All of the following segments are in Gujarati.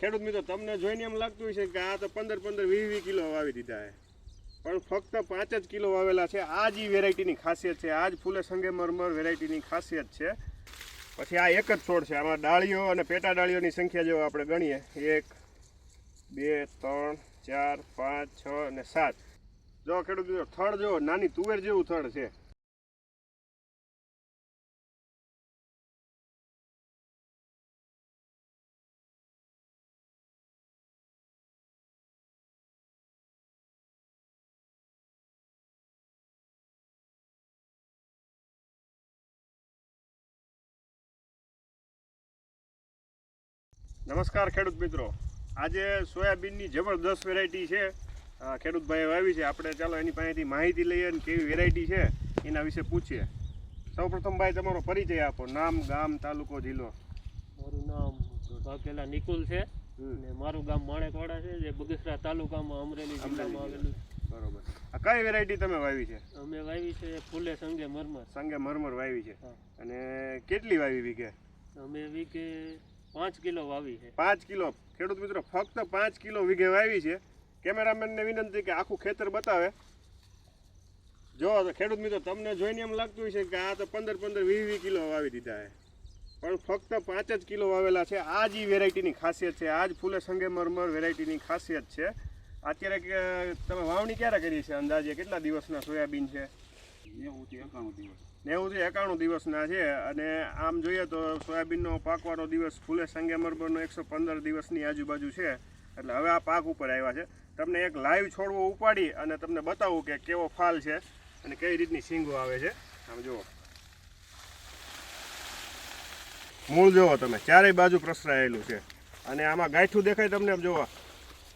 ખેડૂત મિત્રો તમને જોઈને એમ લાગતું છે કે આ તો 15-20 કિલો વાવી દીધા છે, પણ ફક્ત 5 જ કિલો વાવેલા છે. આ જ વેરાયટીની ખાસિયત છે, આ જ ફૂલે સંગેમરમર વેરાયટીની ખાસિયત છે. પછી આ એક જ છોડ છે, આમાં ડાળીઓ અને પેટા ડાળીઓની સંખ્યા જો આપણે ગણીએ 1 2 3 4 5 6 અને 7. જો ખેડૂત મિત્રો થડ જો નાની તુવેર જેવું થડ છે. નમસ્કાર ખેડૂત મિત્રો, આજે સોયાબીનની જબરદસ્ત વેરાયટી છે, ખેડૂતભાઈએ વાવી છે. આપણે ચાલો એની પાસેથી માહિતી લઈએ અને કેવી વેરાયટી છે એના વિશે પૂછીએ. સૌપ્રથમ ભાઈ તમારો પરિચય આપો, નામ, ગામ, તાલુકો, જિલ્લો. મારું નામ વાઘેલા નિકુલ છે અને મારું ગામ માણેકવાડા છે, જે બગસરા તાલુકામાં અમરેલી જિલ્લામાં આવેલું છે. બરોબર. આ કઈ વેરાયટી તમે વાવી છે? અમે વાવી છે ફૂલે સંગેમરમર. સંગેમરમર વાવી છે. અને કેટલી વાવી વીઘે? અમે વીઘે 5 કિલો વાવી છે. 5 કિલો. ખેડૂત મિત્રો ફક્ત 5 કિલો વીઘે વાવી છે. કેમેરામેનને વિનંતી કે આખું ખેતર બતાવે. જો ખેડૂત મિત્રો તમને જોઈને એમ લાગતું છે કે આ તો 15-20 કિલો વાવી દીધા છે, પણ ફક્ત 5 જ કિલો વાવેલા છે. આ જ વેરાયટીની ખાસિયત છે, આ જ ફૂલે સંગેમરમર વેરાયટીની ખાસિયત છે. અત્યારે તમે વાવણી ક્યારે કરી છે? અંદાજે કેટલા દિવસના સોયાબીન છે? 90 થી 91 દિવસના છે. અને આમ જોઈએ તો સોયાબીનનો પાકવાનો દિવસ ફૂલે સંગેમરમરનો 115 દિવસની આજુબાજુ છે. એટલે હવે આ પાક ઉપર આવ્યા છે. તમને એક લાઈવ છોડવો ઉપાડી અને તમને બતાવું કે કેવો ફાલ છે અને કઈ રીતની સિંગો આવે છે. આમ જુઓ, મૂળ જુઓ તમે, ચારેય બાજુ પ્રસરાયેલું છે. અને આમાં ગાંઠું દેખાય તમને? આમ જુઓ,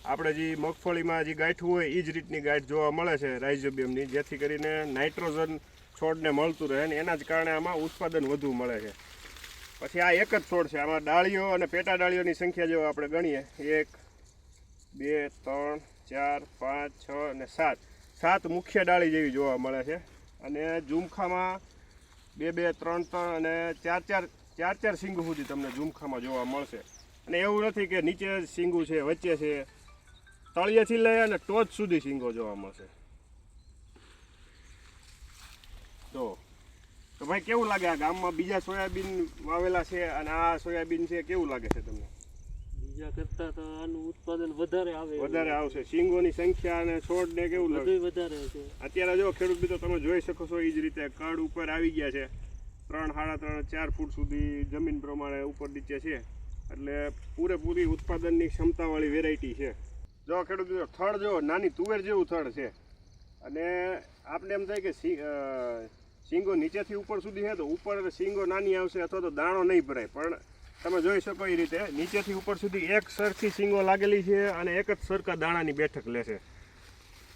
આપણે જે મગફળીમાં જે ગાંઠું હોય એ જ રીતની ગાંઠ જોવા મળે છે રાઇઝોબિયમની, જેથી કરીને નાઇટ્રોજન છોડને મળતું રહે ને એના જ કારણે આમાં ઉત્પાદન વધુ મળે છે. પછી આ એક જ છોડ છે, આમાં ડાળીઓ અને પેટા ડાળીઓની સંખ્યા જો આપણે ગણીએ 1 2 3 4 5 6 અને 7. 7 મુખ્ય ડાળી જેવી જોવા મળે છે. અને ઝુમખામાં 2 3 3 અને 4 સિંગુ સુધી તમને ઝુમખામાં જોવા મળશે. અને એવું નથી કે નીચે સિંગુ છે, વચ્ચે છે, તળિયેથી લઈ અને ટોચ સુધી સિંગો જોવા મળશે. તો ભાઈ કેવું લાગે? આ ગામમાં બીજા સોયાબીન વાવેલા છે અને આ સોયાબીન છે, કેવું લાગે છે તમને? બીજા કરતાં તો આનું ઉત્પાદન વધારે આવશે. સિંગોની સંખ્યા અને છોડ ને કેવું લાગે? વધારે છે. અત્યારે જો ખેડૂત મિત્રો તમે જોઈ શકો છો એ જ રીતે કડ ઉપર આવી ગયા છે. 3, 3.5, 4 ફૂટ સુધી જમીન પ્રમાણે ઉપર નીચે છે. એટલે પૂરેપૂરી ઉત્પાદનની ક્ષમતાવાળી વેરાયટી છે. જો ખેડૂત મિત્રો થડ જો નાની તુવેર જેવું થડ છે. અને આપણે એમ થાય કે સિંગો નીચેથી ઉપર સુધી છે તો ઉપર સિંગો નાની આવશે અથવા તો દાણો નહીં ભરાય, પણ તમે જોઈ શકો એ રીતે નીચેથી ઉપર સુધી એક સરખી સિંગો લાગેલી છે અને એક જ સરખા દાણાની બેઠક લેશે.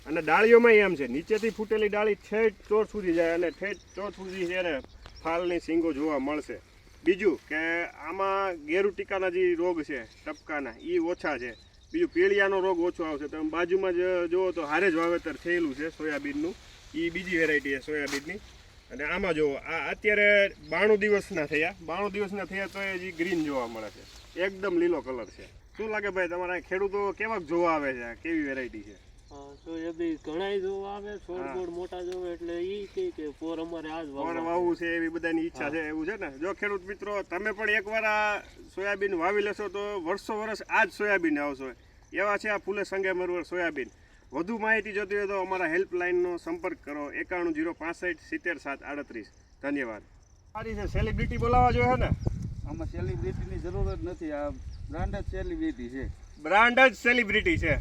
અને ડાળીઓમાં એમ છે, નીચેથી ફૂટેલી ડાળી ઠેઠ ચોર સુધી જાય અને ઠેઠ ચોર સુધી છે ફાલની સિંગો જોવા મળશે. બીજું કે આમાં ગેરુટીકાના જે રોગ છે ટપકાના એ ઓછા છે. બીજું પીળિયાનો રોગ ઓછો આવશે. તમે બાજુમાં જ જુઓ તો હારે જ વાવેતર થયેલું છે સોયાબીનનું, એ બીજી વેરાયટી છે સોયાબીનની. અને આમાં જુઓ, આ અત્યારે 92 દિવસના થયા તો એ જે ગ્રીન જોવા મળે છે, એકદમ લીલો કલર છે. શું લાગે ભાઈ તમારા ખેડૂતો કેવા જોવા આવે છે? કેવી વેરાયટી છે? સોયાબીન ઘણાય જોવા આવે, છોડ મોટા જોવે એટલે એ કે પોર અમારે આજ વાવવું છે એવી બધાની ઈચ્છા છે, એવું છે ને? જો ખેડૂત મિત્રો તમે પણ એકવાર આ સોયાબીન વાવી લેશો તો વર્ષ આ જ સોયાબીન આવશો. એવા છે આ ફૂલે સંગેમરમર સોયાબીન. વધુ માહિતી જોતી હોય તો અમારા હેલ્પલાઇનનો સંપર્ક કરો 91 065 70 7 38. ધન્યવાદ. સારી છે. સેલિબ્રિટી બોલાવવા જોઈએ ને? આમાં સેલિબ્રિટીની જરૂર જ નથી, આ બ્રાન્ડ જ સેલિબ્રિટી છે. બ્રાન્ડ જ સેલિબ્રિટી છે.